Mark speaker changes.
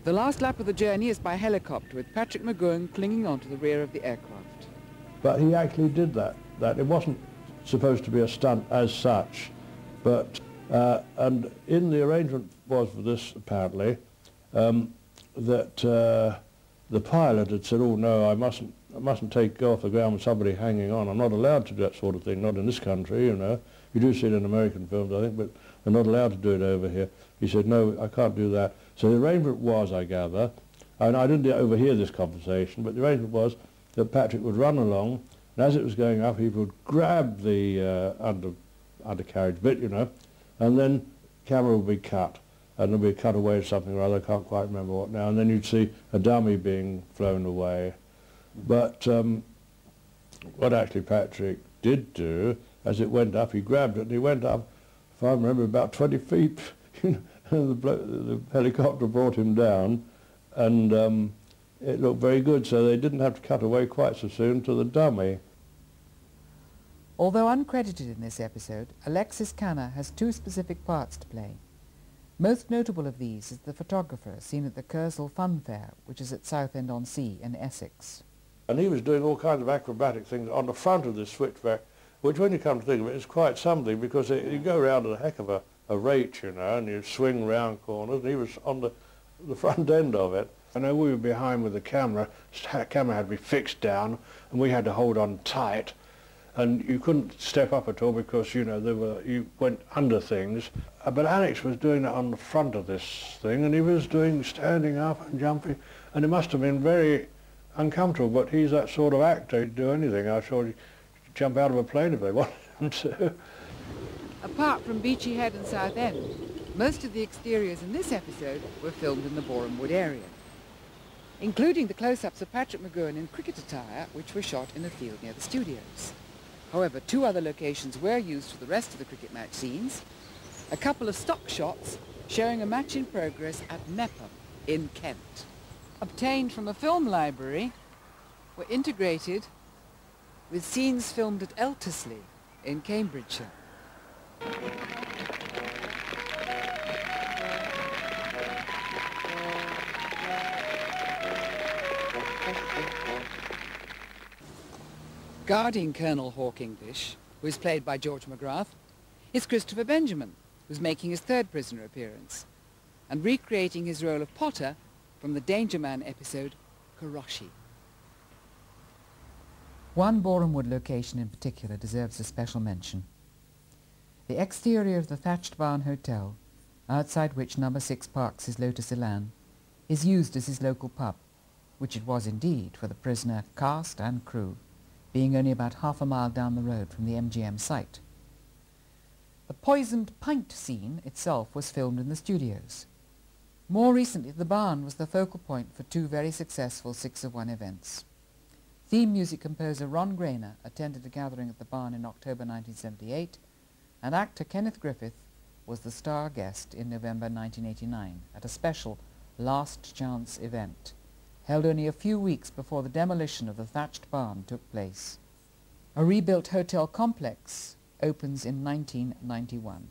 Speaker 1: The last lap of the journey is by helicopter, with Patrick Mcgoohan clinging onto the rear of the aircraft.
Speaker 2: But he actually did that. It wasn't supposed to be a stunt as such, but and in the arrangement was for this apparently that the pilot had said, "Oh no, I mustn't take off the ground with somebody hanging on. I'm not allowed to do that sort of thing. Not in this country, you know. You do see it in American films, I think, but they're not allowed to do it over here." He said, "No, I can't do that." So the arrangement was, I gather, and I didn't overhear this conversation, but the arrangement was that Patrick would run along, and as it was going up, he would grab the undercarriage bit, you know, and then the camera would be cut, and there'd be a cutaway or something or other, I can't quite remember what now, and then you'd see a dummy being flown away. But what actually Patrick did do, as it went up, he grabbed it, and he went up, if I remember, about 20 feet, and the helicopter brought him down, and it looked very good, so they didn't have to cut away quite so soon to the dummy.
Speaker 1: Although uncredited in this episode, Alexis Kanner has two specific parts to play. Most notable of these is the photographer seen at the Kersal Fun Fair, which is at Southend-on-Sea in Essex.
Speaker 2: And he was doing all kinds of acrobatic things on the front of this switchback, which when you come to think of it is quite something, because you go around at a heck of a rate, you know, and you swing round corners, and he was on the front end of it. I know we were behind with the camera. The camera had to be fixed down, and we had to hold on tight, and you couldn't step up at all because, you know, you went under things. But Alex was doing that on the front of this thing, and he was standing up and jumping, and it must have been very uncomfortable, but he's that sort of actor, he'd do anything. I'm sure he'd jump out of a plane if they wanted him to.
Speaker 1: Apart from Beachy Head and Southend, most of the exteriors in this episode were filmed in the Boreham Wood area, including the close-ups of Patrick Mcgoohan in cricket attire, which were shot in a field near the studios. However, two other locations were used for the rest of the cricket match scenes. A couple of stock shots showing a match in progress at Nepham in Kent, obtained from a film library, were integrated with scenes filmed at Eltersley in Cambridgeshire. Guarding Colonel Hawk English, who is played by George McGrath, is Christopher Benjamin, who's making his third prisoner appearance, and recreating his role of Potter from the Danger Man episode, Kuroshi. One Boreham Wood location in particular deserves a special mention. The exterior of the Thatched Barn Hotel, outside which No. 6 parks his Lotus Elan, is used as his local pub, which it was indeed for the prisoner cast and crew, being only about half a mile down the road from the MGM site. The poisoned pint scene itself was filmed in the studios. More recently, the barn was the focal point for two very successful 6 of 1 events. Theme music composer Ron Grainer attended a gathering at the barn in October 1978, and actor Kenneth Griffith was the star guest in November 1989 at a special Last Chance event, held only a few weeks before the demolition of the thatched barn took place. A rebuilt hotel complex opens in 1991.